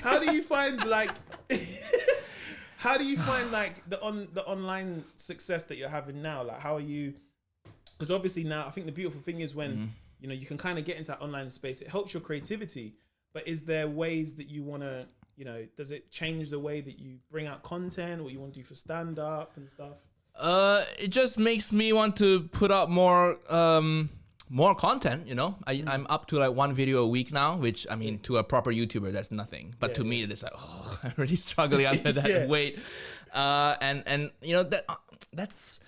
How do you find like how do you find like the online success that you're having now? Like how are you, because obviously now I think the beautiful thing is when you know you can kind of get into that online space, it helps your creativity, but is there ways that you want to, you know, does it change the way that you bring out content, what you want to do for stand up and stuff? It just makes me want to put out more content, you know. I'm up to like 1 video a week now, which I mean to a proper YouTuber that's nothing, but to me it's like, oh, I'm really struggling under that weight. And you know that's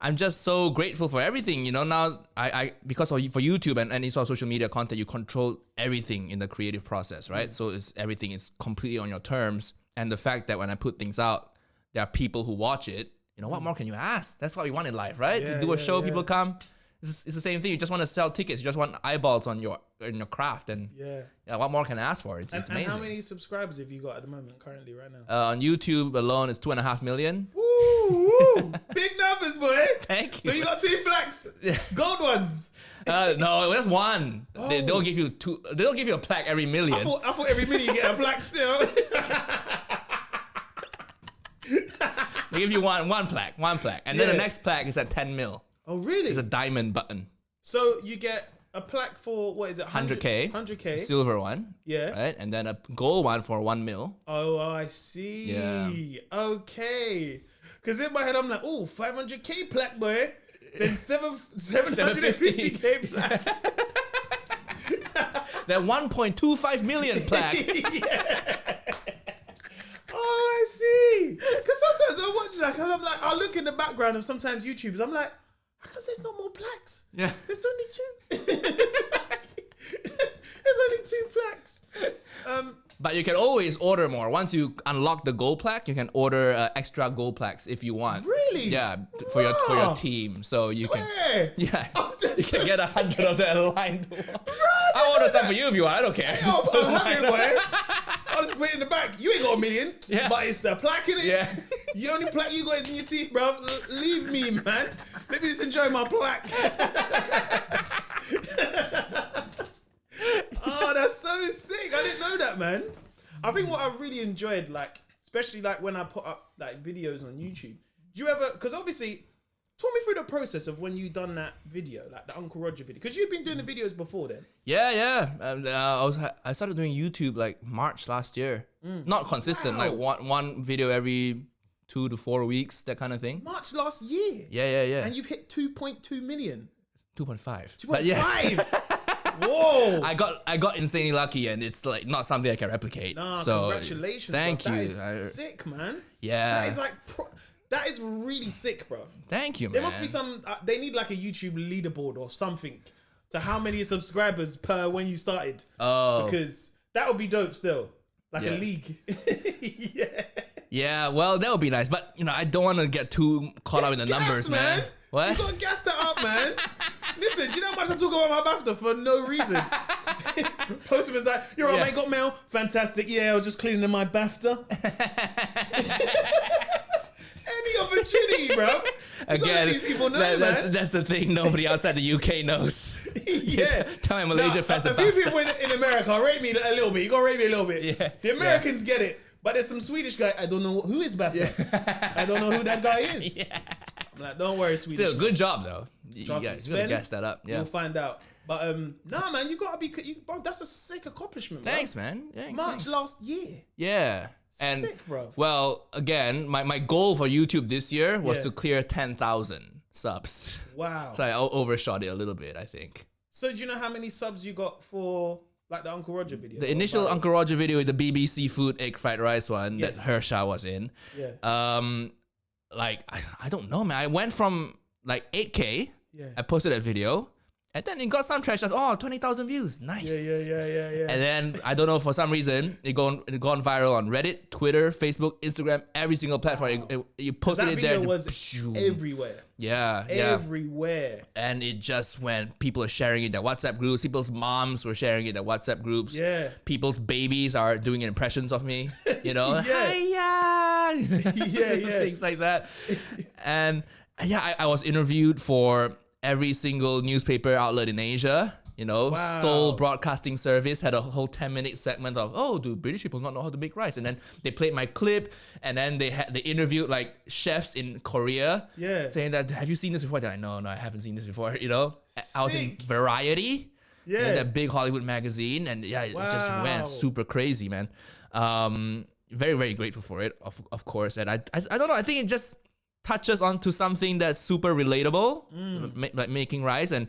I'm just so grateful for everything, you know. Now I because for YouTube and any sort of social media content, you control everything in the creative process, right? So everything is completely on your terms, and the fact that when I put things out, there are people who watch it. You know, what more can you ask? That's what we want in life, right? To do a show, people come. It's the same thing. You just want to sell tickets. You just want eyeballs on your craft, and what more can I ask for? It's amazing. And how many subscribers have you got at the moment, currently, right now? On YouTube alone, it's 2.5 million. Woo! Big numbers, boy. Thank you. So you got 2 blacks, gold ones. No, that's one. Oh. They don't give you two. They don't give you a plaque every million. I thought every million you get a plaque still. They give you one plaque, and then the next plaque is at 10 mil. Oh, really? It's a diamond button. So you get a plaque for, what is it? 100K. 100K. Silver one. Yeah. Right? And then a gold one for 1 mil. Oh, I see. Yeah. Okay. Because in my head, I'm like, oh, 500K plaque, boy. Then 750K plaque. That 1.25 million plaque. Yeah. Oh, I see. Because sometimes I watch that and I'm like, I'll look in the background of sometimes YouTubers. I'm like, how come there's no more plaques? Yeah. There's only 2. There's only 2 plaques. But you can always order more. Once you unlock the gold plaque, you can order extra gold plaques if you want. Really? Yeah, for your team. So you can. Yeah. Oh, you can get 100 of that aligned. I'll order some for you if you want. I don't care. Hey, I'll have it, boy. I'll just put it in the back. You ain't got $1 million, but it's a plaque in it. Yeah. The only plaque you got is in your teeth, bro. Leave me, man. Let me just enjoy my plaque. Oh, that's so sick. I didn't know that, man. I think what I really enjoyed, like, especially like when I put up like videos on YouTube, do you ever, because obviously, talk me through the process of when you done that video, like the Uncle Roger video, because you've been doing the videos before then. Yeah. I started doing YouTube like March last year. Not consistent, like one video every 2 to 4 weeks, that kind of thing. March last year. Yeah. And you've hit 2.2 million. 2.5. 2.5. But yes. Whoa! I got insanely lucky, and it's like not something I can replicate. Nah, so congratulations. Thank bro. you. That is sick, man. Yeah. That is like that is really sick, bro. Thank you, man. There must be some. They need like a YouTube leaderboard or something to how many subscribers per when you started. Oh, because that would be dope. Still, like a league. Yeah. Yeah. Well, that would be nice, but you know, I don't want to get too caught up in the numbers, man. What? You gotta gas that up, man. Listen, do you know how much I talk about my BAFTA for no reason? Postman was like, you're right, mate, got mail? Fantastic. Yeah, I was just cleaning my BAFTA. Any opportunity, bro. Again, these people know, that's the thing nobody outside the UK knows. Yeah. Tell my Malaysian fans a about few people in America rate me a little bit. You gotta rate me a little bit. Yeah. The Americans get it. But there's some Swedish guy, I don't know who is BAFTA. Yeah. I don't know who that guy is. Yeah. I'm like, don't worry, Swedish. Still, good job though. You gotta gas that up. Yeah. You'll find out. But nah, man, you gotta be. Bro, that's a sick accomplishment, bro. Thanks, man. March last year. Yeah. And sick, bro. Well, again, my goal for YouTube this year was to clear 10,000 subs. Wow. So I overshot it a little bit, I think. So do you know how many subs you got for like the Uncle Roger video? The initial Uncle Roger video, the BBC food egg fried rice one that Hersha was in. Yeah. Like I don't know, man. I went from like 8K. Yeah. I posted that video, and then it got some traction. Oh, 20,000 views. Nice. Yeah. And then I don't know, for some reason it gone viral on Reddit, Twitter, Facebook, Instagram, every single platform. Wow. You posted it there. That was everywhere. Yeah. Everywhere. And it just went. People are sharing it in their WhatsApp groups. People's moms were sharing it in their WhatsApp groups. Yeah. People's babies are doing impressions of me. You know. Yeah. Things like that. And I was interviewed for every single newspaper outlet in Asia. You know, Wow. Seoul Broadcasting Service had a whole 10-minute segment of, oh, do British people not know how to make rice? And then they played my clip, and then they interviewed like chefs in Korea, saying that, have you seen this before? They're like, no, I haven't seen this before. You know, I was in Variety, you know, that big Hollywood magazine, and it just went super crazy, man. Very, very grateful for it, of course. And I don't know, I think it just touches onto something that's super relatable, like making rice, and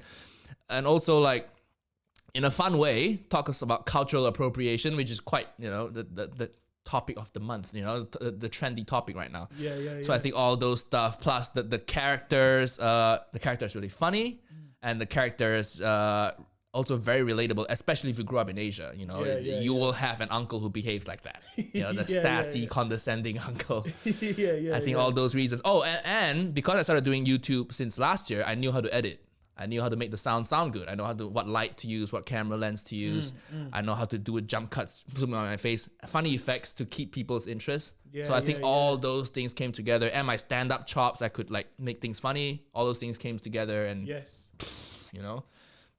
also like in a fun way talks about cultural appropriation, which is quite, you know, the topic of the month, you know, the trendy topic right now. So I think all those stuff plus the characters really funny, and the characters also very relatable, especially if you grew up in Asia. You know, you will have an uncle who behaves like that. You know, the sassy, condescending uncle. I think all those reasons. Oh, and because I started doing YouTube since last year, I knew how to edit. I knew how to make the sound good. I know what light to use, what camera lens to use. I know how to do jump cuts, zooming on my face, funny effects to keep people's interest. So I think all those things came together, and my stand-up chops, I could like make things funny. All those things came together, and you know.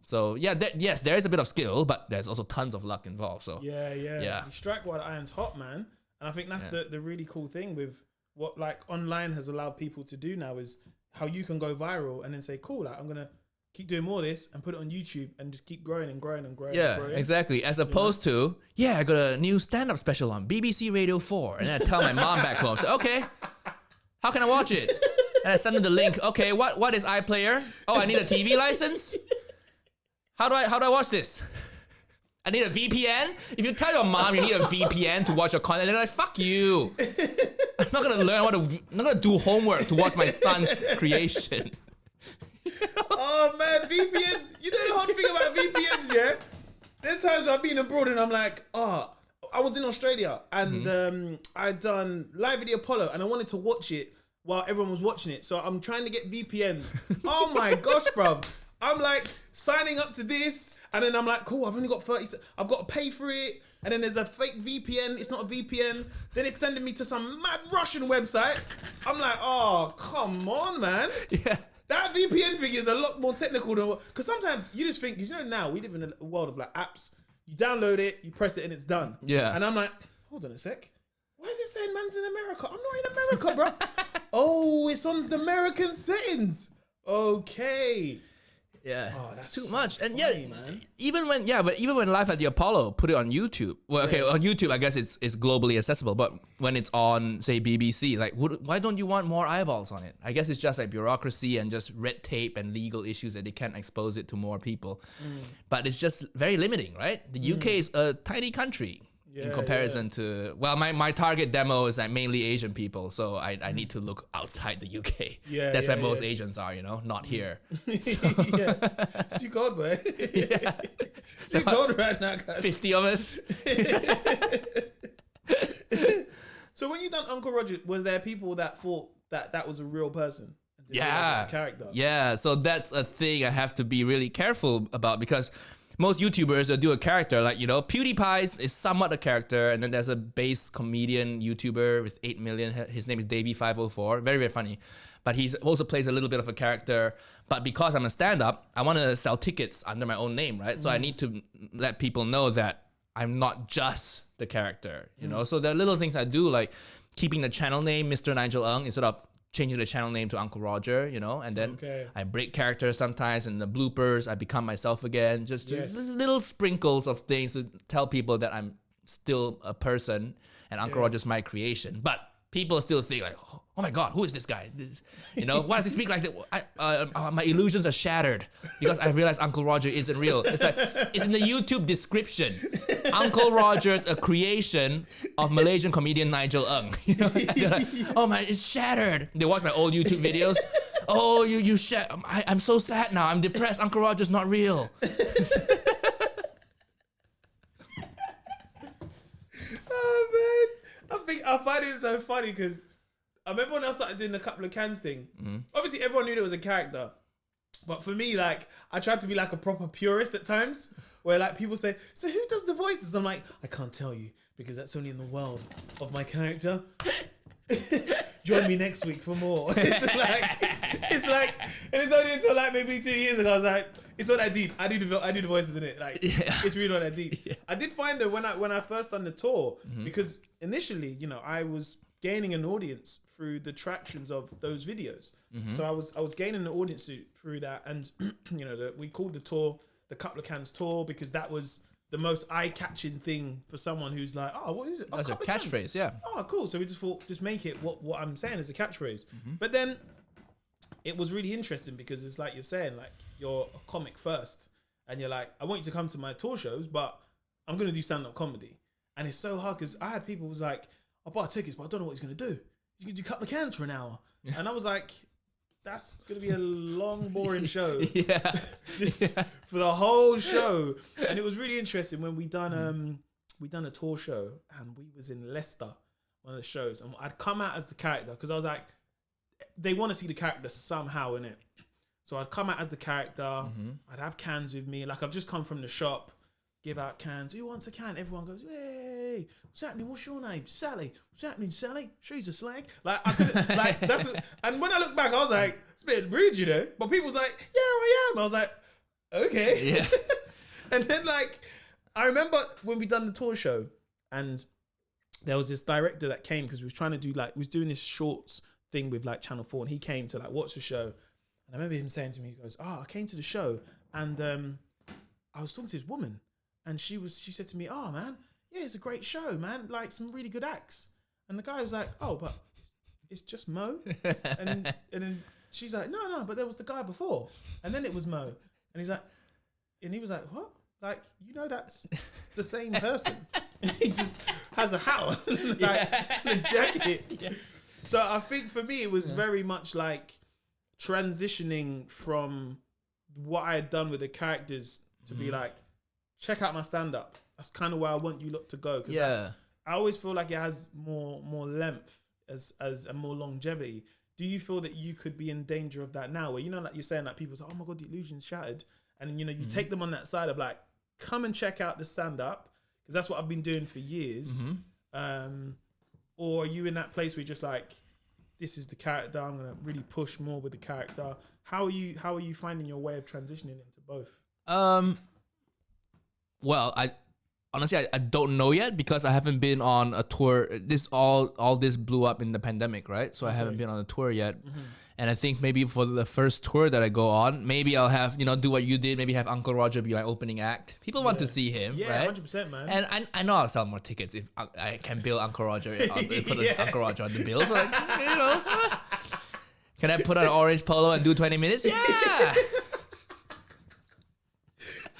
So yes, there is a bit of skill, but there's also tons of luck involved. So yeah. You strike while the iron's hot, man. And I think that's the really cool thing with what like online has allowed people to do now is how you can go viral and then say, cool, like I'm gonna keep doing more of this and put it on YouTube and just keep growing and growing and growing. Yeah, and growing. exactly. As opposed to, I got a new stand-up special on BBC Radio 4. And then I tell my mom back home, okay, how can I watch it? And I send her the link. Okay, what is iPlayer? Oh, I need a TV license? How do I watch this? I need a VPN? If you tell your mom you need a VPN to watch your content, they're like, fuck you. I'm not gonna do homework to watch my son's creation. Oh man, VPNs. You know the whole thing about VPNs, yeah? There's times I've been abroad and I'm like, I was in Australia and I'd done Live Video Apollo and I wanted to watch it while everyone was watching it. So I'm trying to get VPNs. Oh my gosh, bruv. I'm like signing up to this and then I'm like, cool, I've only got 30, I've got to pay for it. And then there's a fake VPN, it's not a VPN. Then it's sending me to some mad Russian website. I'm like, oh, come on, man. Yeah. That VPN thing is a lot more technical than what, because sometimes you just think, because you know now we live in a world of like apps. You download it, you press it, and it's done. Yeah. And I'm like, hold on a sec. Why is it saying man's in America? I'm not in America, bro. Oh, it's on the American settings. Okay. Yeah, Oh, that's too so much. And funny, man. even when Live at the Apollo put it on YouTube. Well, okay, on YouTube I guess it's globally accessible, but when it's on say BBC, like why don't you want more eyeballs on it? I guess it's just like bureaucracy and just red tape and legal issues that they can't expose it to more people. But it's just very limiting, right? The UK is a tiny country. In comparison to, well, my target demo is like mainly Asian people, so I need to look outside the UK. That's where most Asians are, you know, not here. It's too cold, boy. It's too cold right now, guys. 50 of us. So when you done Uncle Roger, was there people that thought that was a real person? Yeah. A character. Yeah, so that's a thing I have to be really careful about because most YouTubers will do a character, like, you know, PewDiePie is somewhat a character, and then there's a base comedian YouTuber with 8 million. His name is Davey504. Very, very funny. But he also plays a little bit of a character. But because I'm a stand-up, I want to sell tickets under my own name, right? So I need to let people know that I'm not just the character, you know? So there are little things I do, like keeping the channel name Mr. Nigel Ng instead of changing the channel name to Uncle Roger, you know, and then I break characters sometimes, and the bloopers, I become myself again, just little sprinkles of things to tell people that I'm still a person and Uncle Roger's my creation. But people still think like, oh my God, who is this guy? You know, why does he speak like that? My illusions are shattered because I realized Uncle Roger isn't real. It's like, it's in the YouTube description. Uncle Roger's a creation of Malaysian comedian Nigel Ng. You know? They're like, oh my, it's shattered. They watch my old YouTube videos. Oh, I'm so sad now. I'm depressed. Uncle Roger's not real. Oh man, I find it so funny because I remember when I started doing the couple of cans thing. Obviously, everyone knew there was a character, but for me, like, I tried to be like a proper purist at times, where like people say, "So who does the voices?" I'm like, I can't tell you because that's only in the world of my character. Do join me next week for more. And it's only until like maybe 2 years ago I was like, it's not that deep. I do the voices in it. Like it's really not that deep. Yeah. I did find that when I first done the tour, because initially, you know, I was gaining an audience through the tractions of those videos. So I was gaining an audience through that, and you know, we called the tour the Couple of Cans tour because that was the most eye-catching thing for someone who's like, oh, what is it? That's a catchphrase, yeah. Oh, cool. So we just thought, just make it what I'm saying is a catchphrase. But then it was really interesting because it's like you're saying, like, you're a comic first, and you're like, I want you to come to my tour shows, but I'm going to do stand-up comedy. And it's so hard because I had people who was like, I bought tickets, but I don't know what he's going to do. He's going to do Couple of Cans for an hour. And I was like, that's going to be a long, boring show. For the whole show. And it was really interesting when we done a tour show, and we was in Leicester, one of the shows, and I'd come out as the character because I was like, they want to see the character somehow in it. So I'd come out as the character. I'd have cans with me. Like, I've just come from the shop, give out cans. Who wants a can? Everyone goes, hey, what's happening? What's your name? Sally. What's happening, Sally? She's a slag. Like, I couldn't, like, and when I look back, I was like, it's a bit rude, you know? But people was like, yeah, I am. I was like, okay. Yeah. And then, like, I remember when we done the tour show, and there was this director that came because we was trying to do, like, we was doing this shorts thing with, like, Channel 4, and he came to, like, watch the show. And I remember him saying to me, he goes, I came to the show, and I was talking to this woman, and she said to me, oh, man, yeah, it's a great show, man. Like, some really good acts. And the guy was like, oh, but it's just Mo. And then she's like, no, but there was the guy before. And then it was Mo. And he was like, what? Like, you know, that's the same person. He just has a hat on, like, a jacket. Yeah. So I think for me, it was very much like transitioning from what I had done with the characters to be like, check out my stand-up. That's kind of where I want you lot to go. Cause I always feel like it has more length and more longevity. Do you feel that you could be in danger of that now? Where, you know, like you're saying, like, people say, oh my God, the illusion's shattered. And, you know, you take them on that side of like, come and check out the stand-up, because that's what I've been doing for years. Or are you in that place where you're just like, this is the character, I'm going to really push more with the character? How are you finding your way of transitioning into both? Well, honestly, I don't know yet because I haven't been on a tour. All this blew up in the pandemic, right? So I haven't been on a tour yet. And I think maybe for the first tour that I go on, maybe I'll have, you know, do what you did. Maybe have Uncle Roger be my opening act. People want to see him, right? 100%, man. And I know I'll sell more tickets if I can bill Uncle Roger, put Uncle Roger on the bill. So, like, you know, can I put on an orange polo and do 20 minutes? Yeah.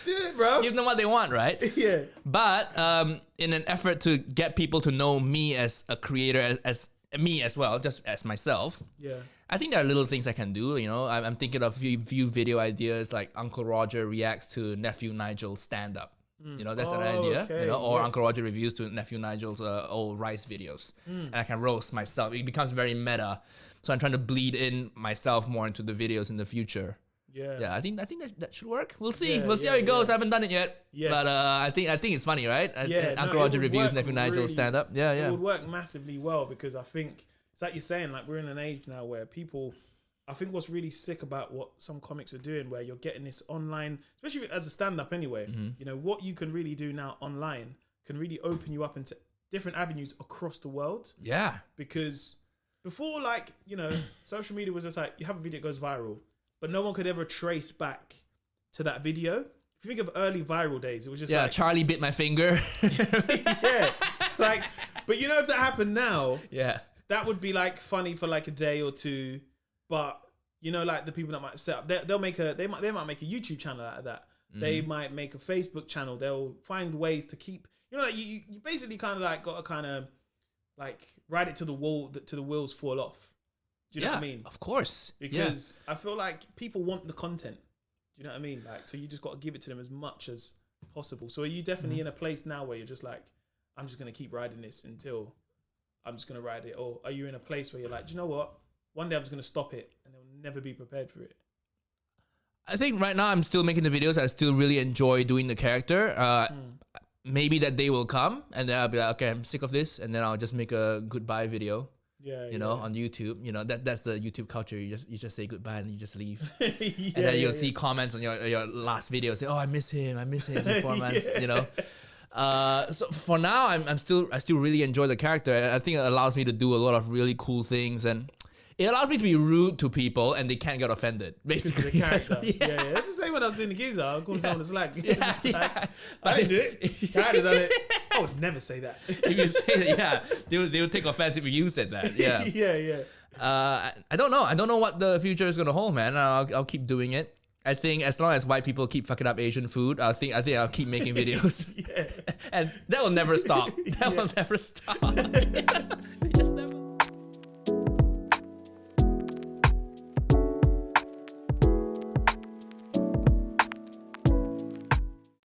Yeah, bro. Give them what they want, right? Yeah. But in an effort to get people to know me as a creator, as me as well, just as myself. Yeah. I think there are little things I can do. You know, I'm thinking of few video ideas like Uncle Roger reacts to Nephew Nigel's stand-up. You know, that's an idea. Okay. You know, or Uncle Roger reviews to Nephew Nigel's old Rice videos, and I can roast myself. It becomes very meta. So I'm trying to bleed in myself more into the videos in the future. Yeah, I think that should work. We'll see. We'll see how it goes. I haven't done it yet. Yes. But I think it's funny, right? Uncle Roger reviews Nephew Nigel's stand-up. Yeah. It would work massively well because I think it's like you're saying, like, we're in an age now where people, I think what's really sick about what some comics are doing, where you're getting this online, especially as a stand-up anyway, you know, what you can really do now online can really open you up into different avenues across the world. Yeah. Because before, like, you know, social media was just like, you have a video that goes viral, but no one could ever trace back to that video. If you think of early viral days, it was just like, Charlie bit my finger. Like, but you know, if that happened now, that would be like funny for like a day or two. But you know, like the people that might set up, they might make a YouTube channel out of that. They might make a Facebook channel. They'll find ways to keep, you know, like you basically kind of like got to kind of like ride it to the wall, to the wheels fall off. Do you know what I mean? Of course. Because I feel like people want the content. Do you know what I mean? Like, so you just got to give it to them as much as possible. So are you definitely in a place now where you're just like, I'm just going to keep riding this until I'm just going to ride it? Or are you in a place where you're like, do you know what? One day I'm just going to stop it and they'll never be prepared for it? I think right now I'm still making the videos. I still really enjoy doing the character. Maybe that day will come and then I'll be like, okay, I'm sick of this. And then I'll just make a goodbye video. You know, on YouTube, you know, that's the YouTube culture. You just say goodbye and you just leave, Yeah, and then you'll see comments on your last video say, "Oh, I miss him in 4 months." You know, so for now, I still really enjoy the character. I think it allows me to do a lot of really cool things, and it allows me to be rude to people and they can't get offended. Basically, the character. Yeah. That's the same when I was doing the geezer. I was calling someone a slag. I didn't do it. Character done it. I would never say that. If you say that, they would take offense if you said that. Yeah. Yeah. I don't know. I don't know what the future is gonna hold, man. I'll keep doing it. I think as long as white people keep fucking up Asian food, I think I'll keep making videos. And that will never stop. That will never stop.